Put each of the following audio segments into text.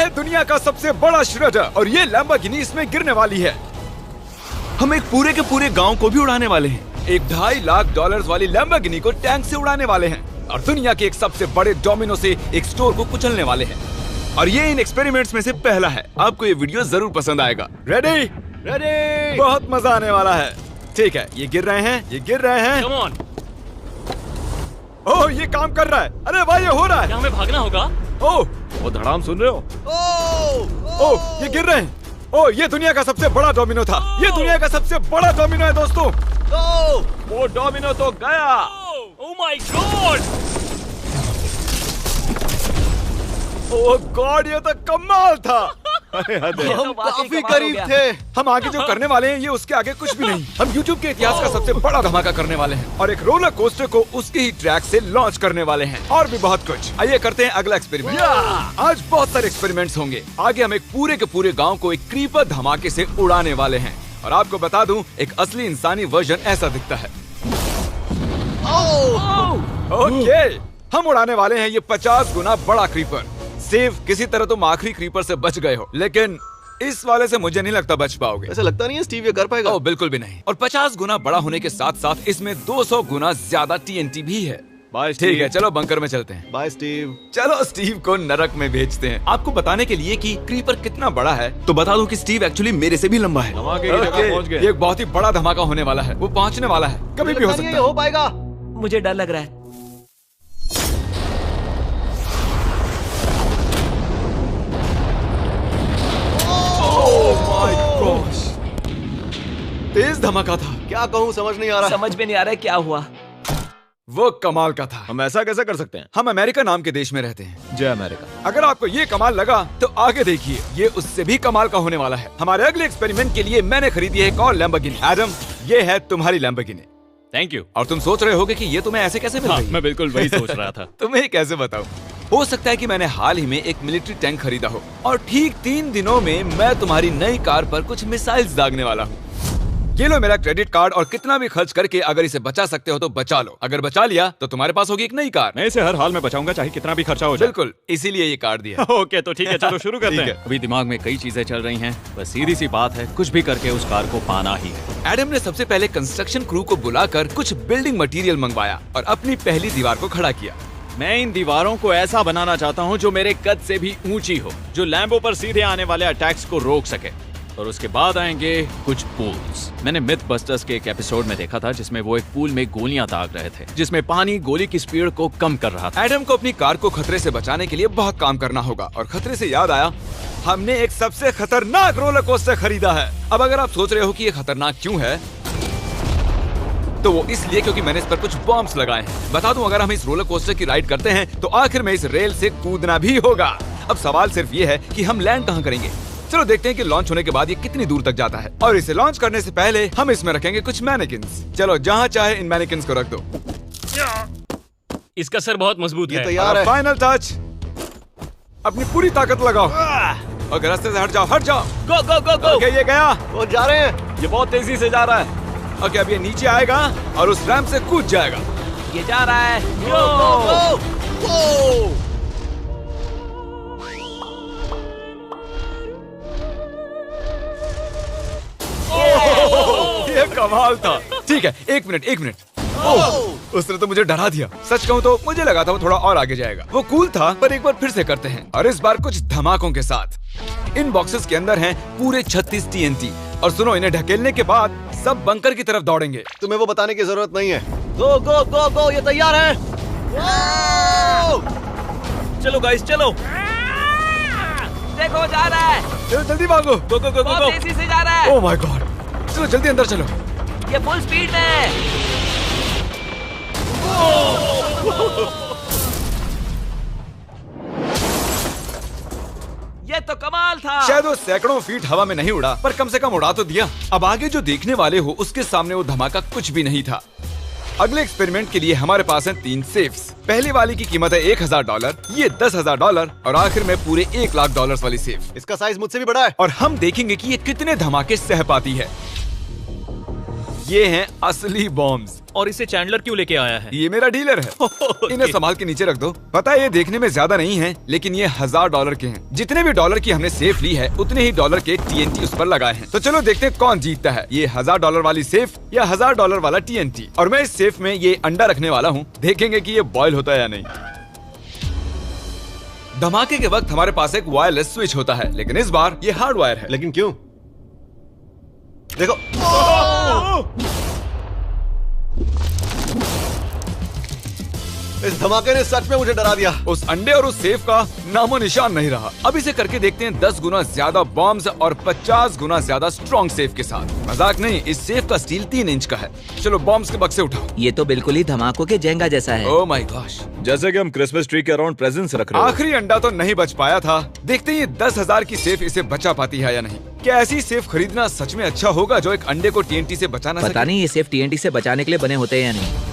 है दुनिया का सबसे बड़ा श्रेडर और ये लैम्बोर्गिनी इसमें गिरने वाली है। हम एक पूरे के पूरे गांव को भी उड़ाने वाले हैं। एक $2.5 लाख वाली लैम्बोर्गिनी को टैंक से उड़ाने वाले हैं और दुनिया के एक सबसे बड़े डोमिनो से एक स्टोर को कुचलने वाले हैं। और ये इन एक्सपेरिमेंट्स में से पहला है। आपको ये वीडियो जरूर पसंद आएगा। रेडी? रेडी। बहुत मजा आने वाला है। ठीक है, ये गिर रहे हैं, ये गिर रहे हैं। Come on। ओह, ये काम कर रहा है। अरे भाई, ये हो रहा है। क्या हमें भागना होगा? ओह, वो धड़ाम सुन रहे हो? ओह, ये गिर रहे हैं। ओह, ये दुनिया का सबसे बड़ा डोमिनो था। ये दुनिया का सबसे बड़ा डोमिनो है दोस्तों। वो डोमिनो तो गया। Oh my God! Oh God, ये तो कमाल था। हम काफी करीब थे। हम आगे जो करने वाले हैं ये उसके आगे कुछ भी नहीं। हम YouTube के इतिहास का सबसे बड़ा धमाका करने वाले हैं और एक रोलर कोस्टर को उसके ही ट्रैक से लॉन्च करने वाले हैं और भी बहुत कुछ। आइए करते हैं अगला एक्सपेरिमेंट। आज बहुत सारे एक्सपेरिमेंट्स होंगे। आगे हम एक पूरे के पूरे गांव को एक क्रीपर धमाके से उड़ाने वाले हैं और आपको बता दूं, एक असली इंसानी वर्जन ऐसा दिखता है। ओके, हम उड़ाने वाले हैं ये 50 गुना बड़ा क्रीपर। सेफ, किसी तरह तुम आखिरी क्रीपर से बच गए हो, लेकिन इस वाले से मुझे नहीं लगता बच पाओगे। ऐसा लगता नहीं है स्टीव ये कर पाएगा। ओह बिल्कुल भी नहीं। और 50 गुना बड़ा होने के साथ साथ इसमें 200 गुना ज्यादा TNT भी है। बाय ठीक है, चलो बंकर में चलते हैं। Bye Steve. चलो स्टीव को नरक में भेजते हैं। आपको बताने के लिए कि क्रीपर कितना बड़ा है तो बता दूं कि स्टीव एक्चुअली मेरे से भी लंबा है। धमाके की जगह पहुंच गए। ये एक बहुत ही बड़ा धमाका होने वाला है। वो पहुंचने वाला है, कभी भी हो सकता है। हो पाएगा। मुझे डर लग रहा है। तेज धमाका था। क्या कहूँ समझ नहीं आ रहा। समझ में नहीं आ रहा है क्या हुआ। वो कमाल का था। हम ऐसा कैसे कर सकते हैं? हम अमेरिका नाम के देश में रहते हैं। जय अमेरिका। अगर आपको ये कमाल लगा तो आगे देखिए, ये उससे भी कमाल का होने वाला है। हमारे अगले एक्सपेरिमेंट के लिए मैंने खरीदी है एक और लैम्बोर्गिनी। एडम, ये है तुम्हारी लैम्बोर्गिनी। Thank you. और तुम सोच रहे होगे कि ये तुम्हें ऐसे कैसे मिल रही है? मैं बिल्कुल वही सोच रहा था। तुम्हें कैसे बताऊं? हो सकता है कि मैंने हाल ही में एक मिलिट्री टैंक खरीदा हो और ठीक 3 दिनों में मैं तुम्हारी नई कार पर कुछ मिसाइल्स दागने वाला हूँ। ये लो मेरा क्रेडिट कार्ड और कितना भी खर्च करके अगर इसे बचा सकते हो तो बचा लो। अगर बचा लिया तो तुम्हारे पास होगी एक नई कार। मैं इसे हर हाल में बचाऊंगा, चाहे कितना भी खर्चा हो जाए। बिल्कुल, इसीलिए ये कार्ड दिया। ओके, तो ठीक है, चलो शुरू करते हैं। अभी दिमाग में कई चीजें चल रही हैं, बस सीधी सी बात है, कुछ भी करके उस कार को पाना ही है। एडम ने सबसे पहले कंस्ट्रक्शन क्रू को बुलाकर कुछ बिल्डिंग मटेरियल मंगवाया और अपनी पहली दीवार को खड़ा किया। मैं इन दीवारों को ऐसा बनाना चाहता हूँ जो मेरे कद से भी ऊंची हो, जो लैम्बो पर सीधे आने वाले अटैक्स को रोक सके। और उसके बाद आएंगे कुछ पूल्स। मैंने मिथ बस्टर्स के एक एपिसोड में देखा था जिसमें वो एक पूल में गोलियां दाग रहे थे, जिसमें पानी गोली की स्पीड को कम कर रहा था। एडम को अपनी कार को खतरे से बचाने के लिए बहुत काम करना होगा और खतरे से याद आया, हमने एक सबसे खतरनाक रोलर कोस्टर खरीदा है। अब अगर आप सोच रहे हो कि ये खतरनाक क्यों है, तो वो इसलिए क्योंकि मैंने इस पर कुछ बॉम्ब्स लगाए हैं। बता दूं, अगर हम इस रोलर कोस्टर की राइड करते हैं तो आखिर में इस रेल से कूदना भी होगा। अब सवाल सिर्फ ये है कि हम लैंड कहाँ करेंगे। चलो देखते हैं कि लॉन्च होने के बाद ये कितनी दूर तक जाता है। और इसे लॉन्च करने से पहले हम इसमें रखेंगे कुछ मैनेकिन्स। चलो जहाँ चाहे इन मैनेकिन्स को रख दो। इसका सर बहुत मजबूत है। तैयार है। Final touch. अपनी पूरी ताकत लगाओ। ओके, रास्ते से हट जाओ, हट जाओ। गो गो गो गो। ओके, ये गया। वो जा रहे हैं। ये बहुत तेजी से जा रहा है। ओके, अब ये नीचे आएगा और उस रैंप से कूद जाएगा। ये जा रहा है। ये कमाल था। ठीक है, एक मिनट। ओह, उसने तो मुझे डरा दिया। सच कहूँ तो मुझे लगा था वो थोड़ा और आगे जाएगा। वो कूल था, पर एक बार फिर से करते हैं और इस बार कुछ धमाकों के साथ। इन बॉक्सेस के अंदर हैं पूरे 36 TNT और सुनो, इन्हें ढकेलने के बाद सब बंकर की तरफ दौड़ेंगे। तुम्हें वो बताने की जरूरत नहीं है। गो गो गो गो, ये तैयार है। चलो गाइस, चलो। देखो, जा रहा है। चलो जल्दी भागो। गो गो गो गो। बहुत तेजी से जा रहा है। ओह माय गॉड, चलो जल्दी अंदर चलो। ये फुल स्पीड में। ये तो कमाल था। शायद वो सैकड़ों फीट हवा में नहीं उड़ा, पर कम से कम उड़ा तो दिया। अब आगे जो देखने वाले हो उसके सामने वो धमाका कुछ भी नहीं था। अगले एक्सपेरिमेंट के लिए हमारे पास हैं 3 सेफ्स। पहली वाली की कीमत है $1000, ये $10,000 और आखिर में पूरे $1 लाख वाली सेफ। इसका साइज मुझसे भी बड़ा है। और हम देखेंगे कि ये कितने धमाके सह पाती है। ये हैं असली बॉम्ब्स। और इसे चैंडलर क्यों लेके आया है? ये मेरा डीलर है। इन्हें संभाल के नीचे रख दो। पता है ये देखने में ज्यादा नहीं है, लेकिन ये $1000 के हैं। जितने भी डॉलर की हमने सेफ ली है, उतने ही डॉलर के TNT उस पर लगाए हैं। तो चलो देखते हैं कौन जीतता है, ये $1000 वाली सेफ या $1000 वाला TNT। और मैं इस सेफ में ये अंडा रखने वाला हूँ, देखेंगे कि ये बॉयल होता है या नहीं। धमाके के वक्त हमारे पास एक वायरलेस स्विच होता है, लेकिन इस बार ये हार्ड वायर है। लेकिन क्यों? देखो, इस धमाके ने सच में मुझे डरा दिया। उस अंडे और उस सेफ का नामो निशान नहीं रहा। अब इसे करके देखते हैं 10 गुना ज्यादा बॉम्ब्स और 50 गुना ज्यादा स्ट्रॉन्ग सेफ के साथ। मजाक नहीं, इस सेफ का स्टील 3 इंच का है। चलो बॉम्ब्स के बक्से उठाओ। ये तो बिल्कुल ही धमाकों के जेंगा जैसा है। ओह माय गॉश, जैसे कि हम क्रिसमस ट्री के अराउंड प्रेजेंट्स रख रहे हैं। आखिरी अंडा तो नहीं बच पाया था। देखते हैं ये 10,000 की सेफ इसे बचा पाती है या नहीं। क्या ऐसी सेफ खरीदना सच में अच्छा होगा जो एक अंडे को TNT से बचा ना सके? पता नहीं ये सेफ TNT से बचाने के लिए बने होते हैं या नहीं।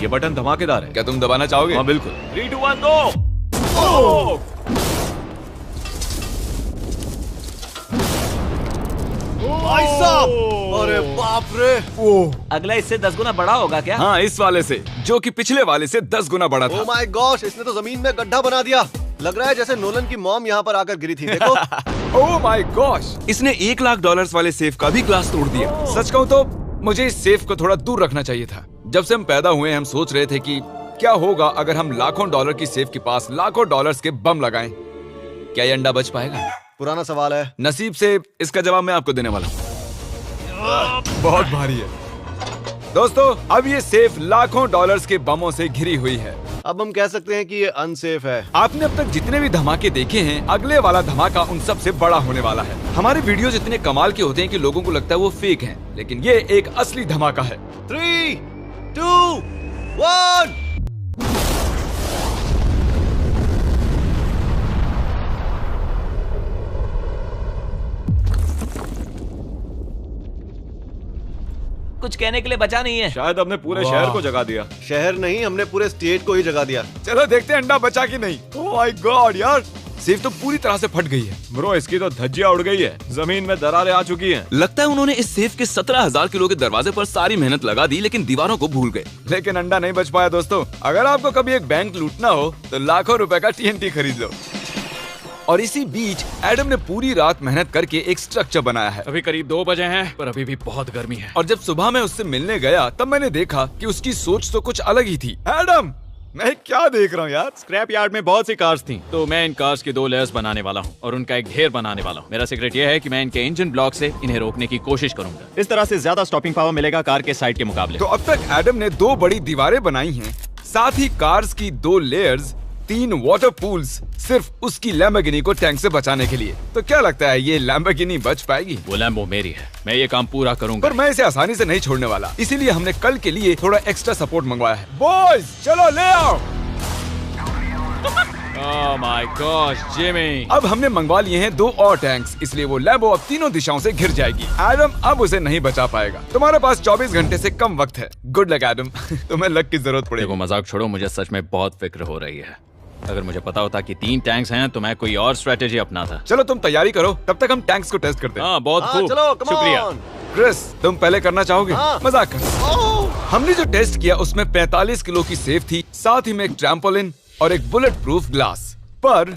ये बटन धमाकेदार है। क्या तुम दबाना चाहोगे? हाँ बिल्कुल। 3, 2, 1 दो। भाई साहब, अरे बाप रे। अगला इससे 10 गुना बड़ा होगा क्या? हाँ, इस वाले से, जो कि पिछले वाले से 10 गुना बड़ा था। ओह माय गॉश, इसने तो जमीन में गड्ढा बना दिया। लग रहा है जैसे नोलन की मॉम यहाँ पर आकर गिरी थी। देखो। ओह माय गॉश, इसने $1,00,000 वाले सेफ का भी ग्लास तोड़ दिया। सच कहूँ तो मुझे इस सेफ को थोड़ा दूर रखना चाहिए था। जब से हम पैदा हुए हम सोच रहे थे कि क्या होगा अगर हम लाखों डॉलर की सेफ के पास लाखों डॉलर्स के बम लगाएं। क्या ये अंडा बच पाएगा? पुराना सवाल है। नसीब से इसका जवाब मैं आपको देने वाला हूँ। बहुत भारी है दोस्तों। अब ये सेफ लाखों डॉलर्स के बमों से घिरी हुई है। अब हम कह सकते हैं कि ये अनसेफ है। आपने अब तक जितने भी धमाके देखे हैं, अगले वाला धमाका उन सब से बड़ा होने वाला है। हमारे वीडियोस इतने कमाल के होते हैं कि लोगों को लगता है वो फेक हैं, लेकिन ये एक असली धमाका है। 3, 2, 1। कुछ कहने के लिए बचा नहीं है। शायद हमने पूरे शहर को जगा दिया। शहर नहीं, हमने पूरे स्टेट को ही जगा दिया। चलो देखते हैं अंडा बचा कि नहीं। ओह माय गॉड यार, सेफ तो पूरी तरह से फट गई है। ब्रो, इसकी तो धज्जियां उड़ गई है। जमीन में दरारें आ चुकी हैं। लगता है उन्होंने इस सेफ के 17,000 किलो के दरवाजे पर सारी मेहनत लगा दी, लेकिन दीवारों को भूल गए। लेकिन अंडा नहीं बच पाया दोस्तों। अगर आपको कभी एक बैंक लूटना हो तो लाखों रुपए का TNT खरीद लो। और इसी बीच एडम ने पूरी रात मेहनत करके एक स्ट्रक्चर बनाया है। अभी करीब 2 बजे हैं, पर अभी भी बहुत गर्मी है। और जब सुबह मैं उससे मिलने गया तब मैंने देखा कि उसकी सोच तो कुछ अलग ही थी। एडम, मैं क्या देख रहा हूँ यार? स्क्रैप यार्ड में बहुत सी कार्स थी, तो मैं इन कार्स की 2 लेयर्स बनाने वाला हूँ और उनका एक ढेर बनाने वाला हूँ। मेरा सीक्रेट ये है कि मैं इनके इंजन ब्लॉक से इन्हें रोकने की कोशिश करूंगा। इस तरह से ज्यादा स्टॉपिंग पावर मिलेगा कार के साइड के मुकाबले। तो अब तक एडम ने 2 बड़ी दीवारें बनाई हैं, साथ ही कार्स की 2 लेयर्स, 3 वाटर पूल्स, सिर्फ उसकी लैम्बोर्गिनी को टैंक से बचाने के लिए। तो क्या लगता है ये लैम्बोर्गिनी बच पाएगी? वो लैम्बो मेरी है, मैं ये काम पूरा करूंगा। पर मैं इसे आसानी से नहीं छोड़ने वाला, इसीलिए हमने कल के लिए थोड़ा एक्स्ट्रा सपोर्ट मंगवाया है। बॉयज चलो ले आओ। Oh my God Jimmy. अब हमने मंगवा लिए हैं 2 और टैंक्स, इसलिए वो लैम्बो अब तीनों दिशाओं से घिर जाएगी। एडम अब उसे नहीं बचा पाएगा। तुम्हारे पास 24 घंटे से कम वक्त है। Good luck Adam. तुम्हें लक की जरूरत पड़ेगी। देखो मजाक छोड़ो, मुझे सच में बहुत फिक्र हो रही है। अगर मुझे पता होता कि 3 टैंक्स हैं तो मैं कोई और स्ट्रेटेजी अपनाता। चलो तुम तैयारी करो, तब तक हम टैंक्स को टेस्ट करते हैं। हाँ बहुत खूब, चलो, come शुक्रिया। on। क्रिस, तुम पहले करना चाहोगे? हाँ। मजाक कर। हमने जो टेस्ट किया उसमें 45 किलो की सेफ थी, साथ ही में एक ट्रैम्पोलिन और एक बुलेट प्रूफ ग्लास। पर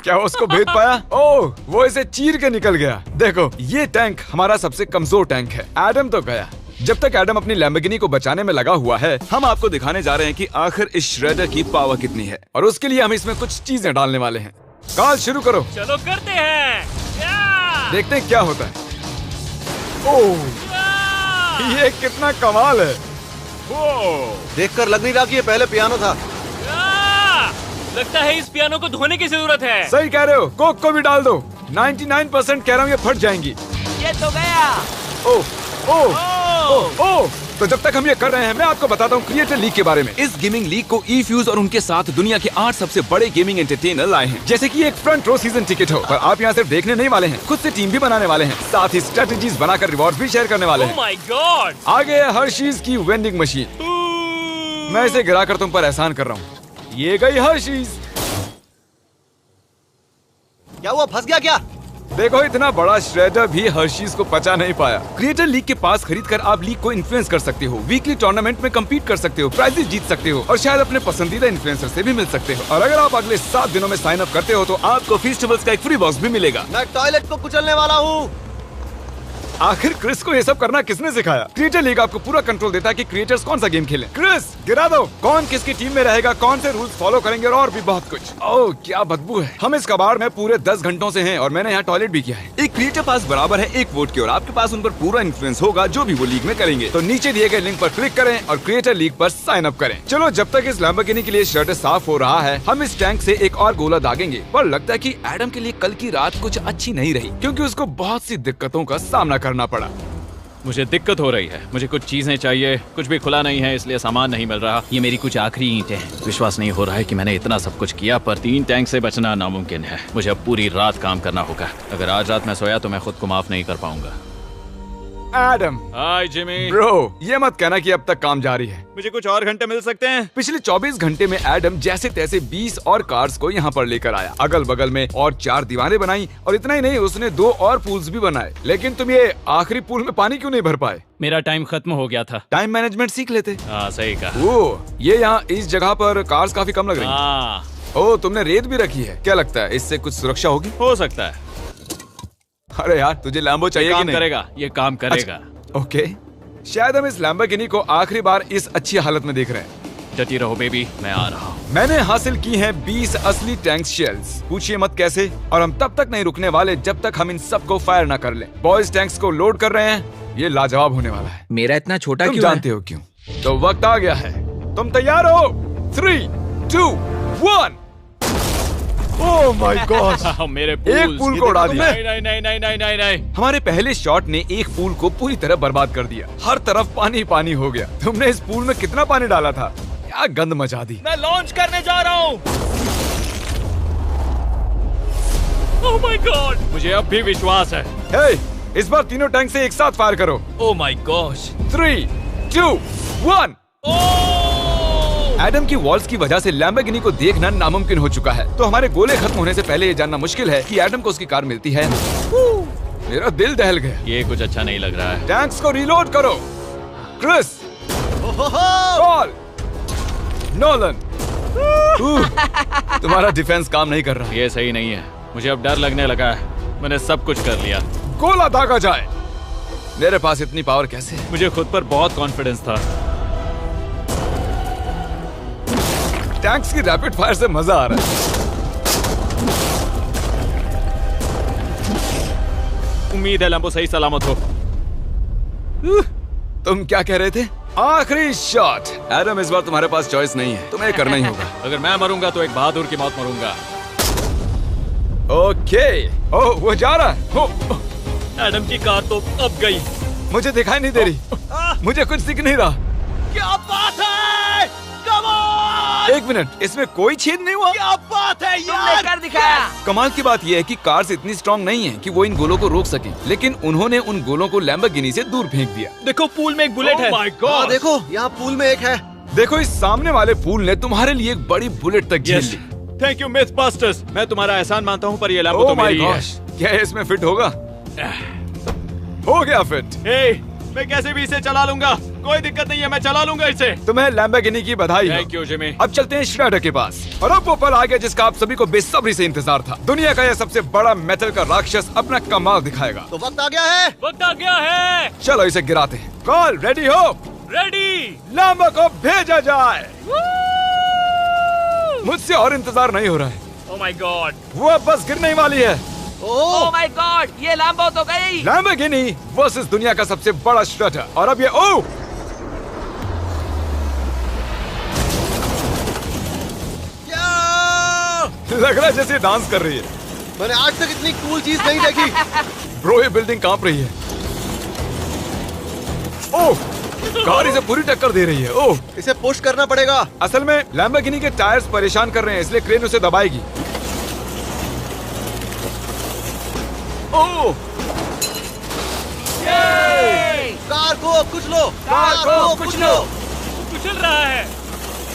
क्या वो उसको भेद पाया? ओह, वो इसे चीर के निकल गया। देखो, ये टैंक हमारा सबसे कमजोर टैंक है। एडम तो गया। जब तक एडम अपनी लैम्बोर्गिनी को बचाने में लगा हुआ है, हम आपको दिखाने जा रहे हैं कि आखिर इस श्रेडर की पावर कितनी है, और उसके लिए हम इसमें कुछ चीजें डालने वाले हैं। कार्ल शुरू करो। चलो करते हैं। देखते हैं क्या होता है। ओह, ये कितना कमाल है। देखकर लग नहीं रहा कि ये पहले पियानो था। लगता है इस पियानो को धोने की जरूरत है। सही कह रहे हो, कोक को भी डाल दो। 99% कह रहा हूँ ये फट जाएंगी। ये तो गया। ओह ओह ओह ओह। तो जब तक हम ये कर रहे हैं, मैं आपको बताता हूँ क्रिएटर लीग के बारे में। इस गेमिंग लीग को ई-फ्यूज और उनके साथ दुनिया के 8 सबसे बड़े गेमिंग एंटरटेनर लाए हैं। जैसे कि एक फ्रंट रो सीजन टिकट हो, पर आप यहाँ सिर्फ देखने नहीं वाले हैं, खुद से टीम भी बनाने वाले हैं, साथ ही स्ट्रेटेजीज बनाकर रिवॉर्ड भी शेयर करने वाले ओह हैं। My God. आगे है हर्शीज की वेंडिंग मशीन। मैं इसे गिराकर तुम पर एहसान कर रहा हूँ। ये गई हर्शीज। क्या हुआ, फंस गया क्या? देखो इतना बड़ा श्रेडर भी हर्शीज को पचा नहीं पाया। क्रिएटर लीग के पास खरीद कर आप लीग को इन्फ्लुएंस कर सकते हो, वीकली टूर्नामेंट में कम्पीट कर सकते हो, प्राइजेस जीत सकते हो और शायद अपने पसंदीदा इन्फ्लुएंसर से भी मिल सकते हो। और अगर आप अगले 7 दिनों में साइन अप करते हो तो आपको फेस्टिवल्स का एक फ्री बॉक्स भी मिलेगा। मैं टॉयलेट को कुचलने वाला हूँ। आखिर क्रिस को ये सब करना किसने सिखाया? क्रिएटर लीग आपको पूरा कंट्रोल देता है कि क्रिएटर्स कौन सा गेम खेलें। क्रिस गिरा दो, कौन किसकी टीम में रहेगा, कौन से रूल्स फॉलो करेंगे और भी बहुत कुछ। ओह क्या बदबू है। हम इस कबाड़ में पूरे 10 घंटों से हैं और मैंने यहाँ टॉयलेट भी किया है। एक क्रिएटर पास बराबर है एक वोट के और आपके पास उन पर पूरा इन्फ्लुएंस होगा जो भी वो लीग में करेंगे। तो नीचे दिए गए लिंक पर क्लिक करें और क्रिएटर लीग पर साइन अप करें। चलो जब तक इस लैम्बोर्गिनी के लिए शटर साफ हो रहा है, हम इस टैंक से एक और गोला दागेंगे। पर लगता है कि एडम के लिए कल की रात कुछ अच्छी नहीं रही क्योंकि उसको बहुत सी दिक्कतों का सामना करना पड़ा। मुझे दिक्कत हो रही है, मुझे कुछ चीजें चाहिए, कुछ भी खुला नहीं है इसलिए सामान नहीं मिल रहा। ये मेरी कुछ आखिरी ईंटें हैं। विश्वास नहीं हो रहा है कि मैंने इतना सब कुछ किया पर 3 टैंक से बचना नामुमकिन है। मुझे अब पूरी रात काम करना होगा। अगर आज रात मैं सोया तो मैं खुद को माफ नहीं कर पाऊंगा। एडम, हाय जिमी। ब्रो, ये मत कहना कि अब तक काम जारी है। मुझे कुछ और घंटे मिल सकते हैं? पिछले 24 घंटे में एडम जैसे तैसे 20 और कार्स को यहाँ पर लेकर आया, अगल बगल में और 4 दीवारें बनाई और इतना ही नहीं उसने 2 और पूल्स भी बनाए। लेकिन तुम ये आखिरी पूल में पानी क्यों नहीं भर पाए? मेरा टाइम खत्म हो गया था। टाइम मैनेजमेंट सीख लेते। हाँ सही कहा। वो ये यहाँ इस जगह पर कार्स काफी कम लग रही हैं। हाँ ओह तुमने रेत भी रखी है, क्या लगता है इससे कुछ सुरक्षा होगी? हो सकता है। अरे यार तुझे लैम्बो चाहिए कि काम नहीं? करेगा, ये काम करेगा। ओके, शायद हम इस लैम्बोर्गिनी को आखिरी बार इस अच्छी हालत में देख रहे हैं। डटी रहो बेबी, मैं आ रहा हूँ। मैंने हासिल की हैं 20 असली टैंक शेल्स। पूछिए मत कैसे, और हम तब तक नहीं रुकने वाले जब तक हम इन सब को फायर ना कर लें। बॉयज टैंक्स को लोड कर रहे हैं, ये लाजवाब होने वाला है। मेरा इतना छोटा तुम क्यों जानते हो क्यों? तो वक्त आ गया है, तुम तैयार हो? 3, 2, 1। ओह माय गॉड, मेरे एक पूल को उड़ा दिया। नहीं नहीं नहीं नहीं नहीं नहीं। हमारे पहले शॉट ने एक पूल को पूरी तरह बर्बाद कर दिया। हर तरफ पानी पानी हो गया। तुमने इस पूल में कितना पानी डाला था? क्या गंद मचा दी। मैं लॉन्च करने जा रहा हूँ। ओह माय गॉड, मुझे अब भी विश्वास है। हे, इस बार तीनों टैंक से एक साथ फायर करो। Oh my gosh. 3, 2, 1। एडम की वॉल्स की वजह से लैम्बोर्गिनी को देखना नामुमकिन हो चुका है। तो हमारे गोले खत्म होने से पहले ये जानना मुश्किल है कि एडम को उसकी कार मिलती है। मेरा दिल दहल गया। ये कुछ अच्छा नहीं लग रहा है। टैंक्स को रीलोड करो। Chris, Paul, Nolan. तुम्हारा डिफेंस काम नहीं कर रहा। ये सही नहीं है, मुझे अब डर लगने लगा है। मैंने सब कुछ कर लिया। गोला दागा जाए। मेरे पास इतनी पावर कैसे है? मुझे खुद पर बहुत कॉन्फिडेंस था। टैंक्स की रैपिड फायर से मजा आ रहा है। उम्मीद है लंबो सही सलामत हो। तुम क्या कह रहे थे? आखिरी शॉट। एडम, इस बार तुम्हारे पास चॉइस नहीं है, तुम्हें करना ही होगा। अगर मैं मरूंगा तो एक बहादुर की मौत मरूंगा। ओके। ओह, वो जा रहा है। ओह, एडम की कार तो अब गई। मुझे दिखाई नहीं दे रही। मुझे कुछ दिख नहीं रहा। क्या बात है? Come on! एक मिनट, इसमें कोई छेद नहीं हुआ? क्या बात है तुमने यार? कर दिखाया। कमाल की बात यह है कि कार्स इतनी स्ट्रांग नहीं है कि वो इन गोलों को रोक सके, लेकिन उन्होंने उन गोलों को लैम्बोर्गिनी से दूर फेंक दिया। देखो पूल में एक बुलेट है। माय हाँ गॉड। देखो, यहाँ पूल में एक है। देखो, इस सामने वाले पूल ने तुम्हारे लिए एक बड़ी बुलेट तक झेल ली। Thank you myth busters. मैं तुम्हारा एहसान मानता हूँ पर ये लैम्बो तो ओह माय मेरी है। गॉश, क्या इसमें फिट होगा? हो गया फिट। हे, मैं कैसे भी इसे चला लूंगा, कोई दिक्कत नहीं है, मैं चला लूंगा इसे। तुम्हें लैम्बोर्गिनी की बधाई हो। Thank you Jimmy. अब चलते हैं श्रेडर के पास। और अब वो पल आ गया जिसका आप सभी को बेसब्री से इंतजार था। दुनिया का यह सबसे बड़ा मेटल का राक्षस अपना कमाल दिखाएगा। तो वक्त आ गया है। वक्त आ गया है। चलो इसे गिराते हैं। कॉल रेडी हो? रेडी। लैम्बो को भेजा जाए। मुझसे और इंतजार नहीं हो रहा है। Oh my God. वो अब बस गिरने ही वाली है। ओह माय गॉड, ये लैम्बो तो गई। लैम्बोर्गिनी वर्सेस दुनिया का सबसे बड़ा श्रेडर। और अब ये ओह, लग रहा है जैसे डांस कर रही है। मैंने आज तक इतनी कूल चीज नहीं देखी। ब्रो, ये बिल्डिंग कांप रही है। ओह, कार इसे पूरी टक्कर दे रही है। ओह, इसे पुश करना पड़ेगा। असल में लैम्बोर्गिनी के टायर्स परेशान कर रहे हैं, इसलिए क्रेन उसे दबाएगी। ओह, कार को कुचलो। कार को कुचलो। कुचल रहा है।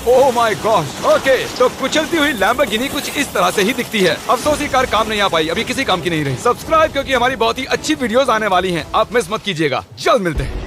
Oh my God. ओके, तो कुचलती हुई लैम्बोर्गिनी कुछ इस तरह से ही दिखती है। अफसोस ये कार काम नहीं आ पाई, अभी किसी काम की नहीं रही। सब्सक्राइब क्योंकि हमारी बहुत ही अच्छी वीडियोस आने वाली हैं, आप मिस मत कीजिएगा। जल्द मिलते हैं।